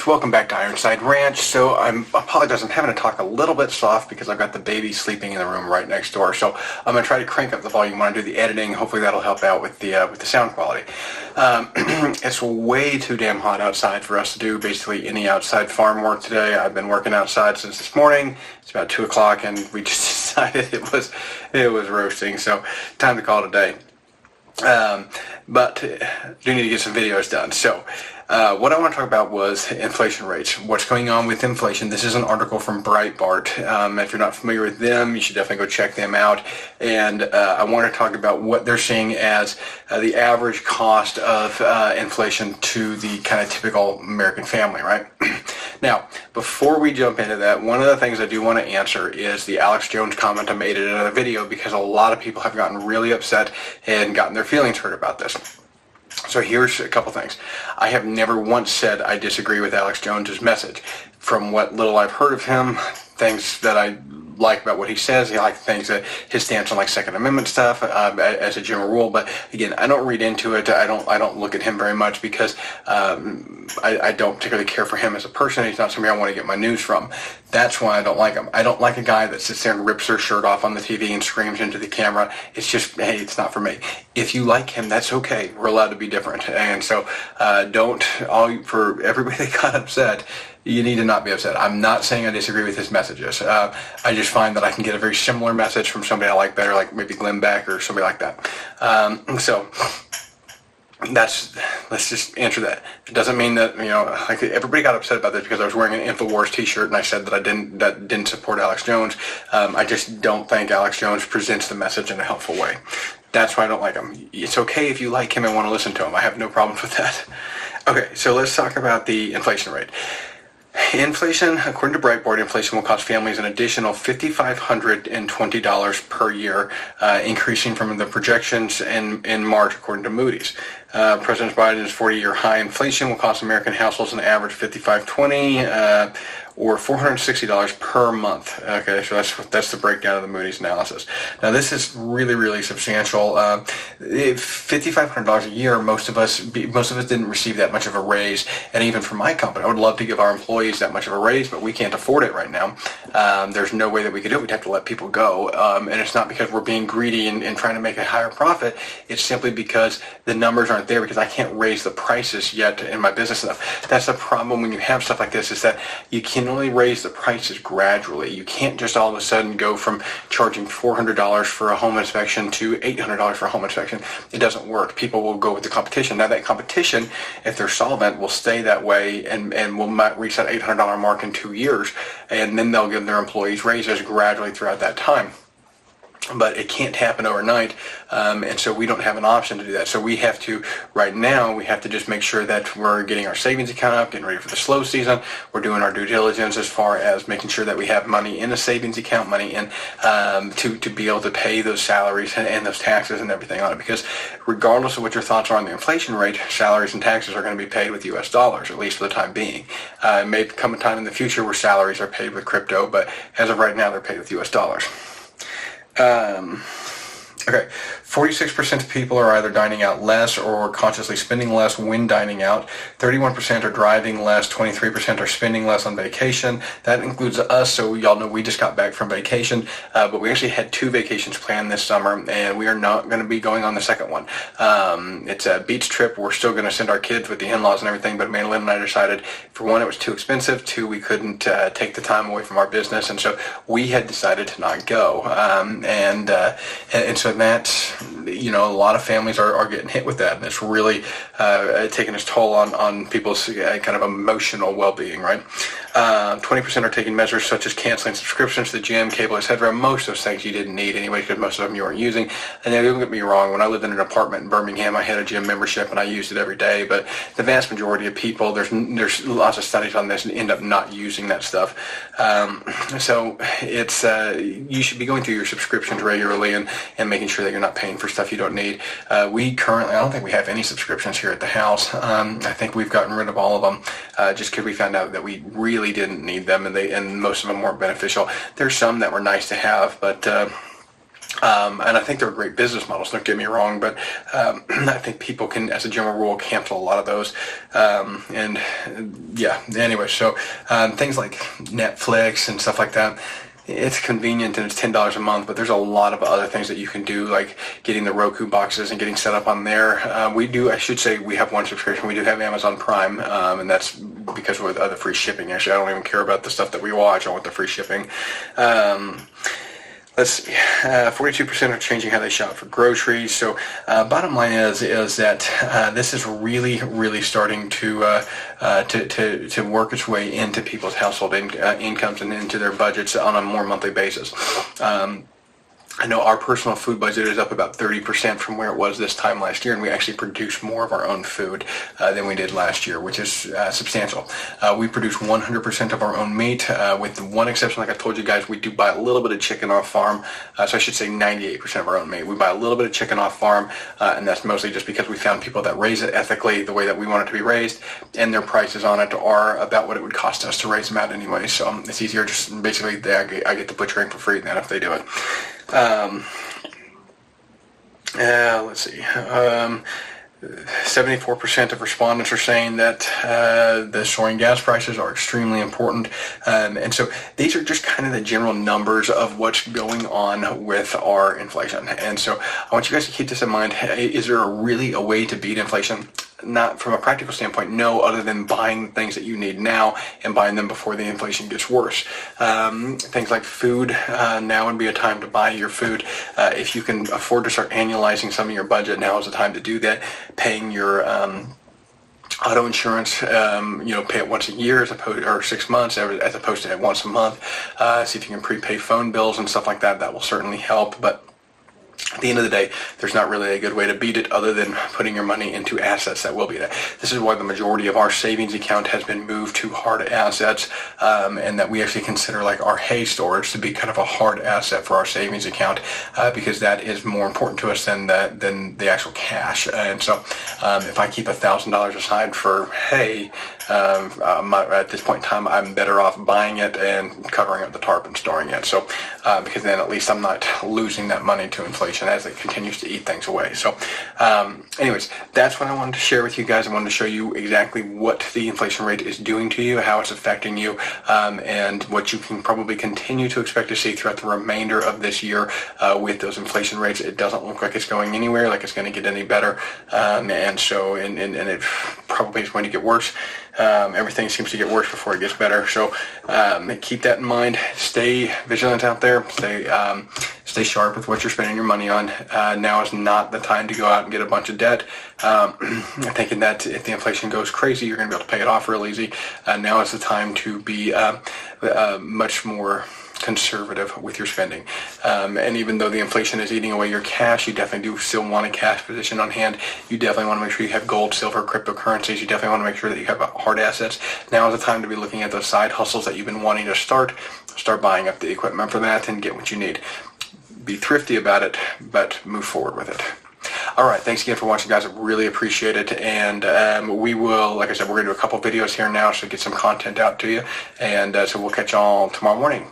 guys, welcome back to Ironside Ranch. So I apologize, I'm having to talk a little bit soft because I've got the baby sleeping in the room right next door. So I'm going to try to crank up the volume when I do the editing. Hopefully that'll help out with the sound quality. It's way too damn hot outside for us to do basically any outside farm work today. I've been working outside since this morning. It's about 2 o'clock and we just decided it was roasting. So time to call it a day. But do need to get some videos done. So what I want to talk about was inflation rates. What's going on with inflation? This is an article from Breitbart. If you're not familiar with them, you should definitely go check them out. And I want to talk about what they're seeing as the average cost of inflation to the kind of typical American family, right? Now, before we jump into that, one of the things I do want to answer is the Alex Jones comment I made in another video, because a lot of people have gotten really upset and gotten their feelings hurt about this. So here's a couple things. I have never once said I disagree with Alex Jones's message. From what little I've heard of him, things that I like about what he says, I like things that his stance on like Second Amendment stuff as a general rule. But again, I don't read into it. I don't look at him very much because I don't particularly care for him as a person. He's not somebody I want to get my news from. That's why I don't like him. I don't like a guy that sits there and rips their shirt off on the TV and screams into the camera. It's just, hey, it's not for me. If you like him, that's okay. We're allowed to be different. And so for everybody that got upset, you need to not be upset. I'm not saying I disagree with his messages. I just find that I can get a very similar message from somebody I like better, like maybe Glenn Beck or somebody like that. So let's just answer that. It doesn't mean that, like everybody got upset about this because I was wearing an InfoWars t-shirt and I said that I didn't support Alex Jones. I just don't think Alex Jones presents the message in a helpful way. That's why I don't like him. It's okay if you like him and want to listen to him. I have no problems with that. Okay, so let's talk about the inflation rate. Inflation, according to Breitbart, inflation will cost families an additional $5,520 per year, increasing from the projections in March, according to Moody's. President Biden's 40-year high inflation will cost American households an average $5,520 or $460 per month. Okay, so that's the breakdown of the Moody's analysis. Now, this is really, really substantial. $5,500 a year. Most of us didn't receive that much of a raise, and even for my company, I would love to give our employees that much of a raise, but we can't afford it right now. There's no way that we could do it. We'd have to let people go, and it's not because we're being greedy and trying to make a higher profit. It's simply because the numbers aren't there, because I can't raise the prices yet in my business enough. That's the problem when you have stuff like this, is that you can only raise the prices gradually. You can't just all of a sudden go from charging $400 for a home inspection to $800 for a home inspection. It doesn't work. People will go with the competition. Now, that competition, if they're solvent, will stay that way and will reach that $800 mark in 2 years, and then they'll give their employees raises gradually throughout that time. But it can't happen overnight, and so we don't have an option to do that. So we have to, right now, we have to just make sure that we're getting our savings account up, getting ready for the slow season. We're doing our due diligence as far as making sure that we have money in a savings account, money in to be able to pay those salaries and those taxes and everything on it. Because regardless of what your thoughts are on the inflation rate, salaries and taxes are going to be paid with U.S. dollars, at least for the time being. It may come a time in the future where salaries are paid with crypto, but as of right now, they're paid with U.S. dollars. Okay, 46% of people are either dining out less or consciously spending less when dining out. 31% are driving less. 23% are spending less on vacation. That includes us, so y'all know we just got back from vacation, but we actually had 2 vacations planned this summer, and we are not going to be going on the second one. It's a beach trip. We're still going to send our kids with the in-laws and everything, but Maylin and I decided, for one, it was too expensive. 2, we couldn't take the time away from our business, and so we had decided to not go. And so that's, a lot of families are getting hit with that, and it's really taking its toll on people's kind of emotional well-being, right? 20% are taking measures such as canceling subscriptions to the gym, cable, etc. Most of those things you didn't need anyway, because most of them you weren't using. And now, don't get me wrong, when I lived in an apartment in Birmingham, I had a gym membership and I used it every day, but the vast majority of people, there's lots of studies on this, and end up not using that stuff. So it's you should be going through your subscriptions regularly and making sure that you're not paying for stuff you don't need. We currently, I don't think we have any subscriptions here at the house. I think we've gotten rid of all of them just because we found out that we really didn't need them, and most of them weren't beneficial. There's some that were nice to have, but And I think they're great business models, don't get me wrong, but I think people can, as a general rule, cancel a lot of those. And yeah, anyway, so things like Netflix and stuff like that, it's convenient and it's $10 a month, but there's a lot of other things that you can do, like getting the Roku boxes and getting set up on there. I should say we have one subscription. We do have Amazon Prime, and that's because with other free shipping. Actually, I don't even care about the stuff that we watch. I want the free shipping. Let's see, 42% are changing how they shop for groceries. So bottom line is that this is really starting to work its way into people's household incomes and into their budgets on a more monthly basis. I know our personal food budget is up about 30% from where it was this time last year, and we actually produce more of our own food than we did last year, which is substantial. We produce 100% of our own meat, with one exception. Like I told you guys, we do buy a little bit of chicken off farm, so I should say 98% of our own meat. We buy a little bit of chicken off farm, and that's mostly just because we found people that raise it ethically the way that we want it to be raised, and their prices on it are about what it would cost us to raise them out anyway. So it's easier, just basically I get the butchering for free than if they do it. Let's see. 74% of respondents are saying that the soaring gas prices are extremely important. And so these are just kind of the general numbers of what's going on with our inflation. And so I want you guys to keep this in mind. Is there really a way to beat inflation? Not from a practical standpoint, no, other than buying things that you need now and buying them before the inflation gets worse. Things like food, now would be a time to buy your food. If you can afford to start annualizing some of your budget, now is the time to do that. Paying your auto insurance, pay it once a year or 6 months as opposed to once a month. See if you can prepay phone bills and stuff like that. That will certainly help. But at the end of the day, there's not really a good way to beat it other than putting your money into assets that will beat it. This is why the majority of our savings account has been moved to hard assets, and that we actually consider like our hay storage to be kind of a hard asset for our savings account, because that is more important to us than the actual cash. And so if I keep $1,000 aside for hay, at this point in time, I'm better off buying it and covering up the tarp and storing it. So because then at least I'm not losing that money to inflation as it continues to eat things away. So anyways, that's what I wanted to share with you guys. I wanted to show you exactly what the inflation rate is doing to you, how it's affecting you, and what you can probably continue to expect to see throughout the remainder of this year with those inflation rates. It doesn't look like it's going anywhere, like it's going to get any better, and it probably is going to get worse. Everything seems to get worse before it gets better. So keep that in mind. Stay vigilant out there. Stay sharp with what you're spending your money on. Now is not the time to go out and get a bunch of debt, thinking that if the inflation goes crazy, you're going to be able to pay it off real easy. Now is the time to be much more conservative with your spending. And even though the inflation is eating away your cash, you definitely do still want a cash position on hand. You definitely want to make sure you have gold, silver, cryptocurrencies. You definitely want to make sure that you have hard assets. Now is the time to be looking at those side hustles that you've been wanting to start buying up the equipment for that and get what you need. Be thrifty about it, but move forward with it. All right, thanks again for watching, guys. I really appreciate it. And we will, like I said, we're going to do a couple videos here now so get some content out to you. And so we'll catch y'all tomorrow morning.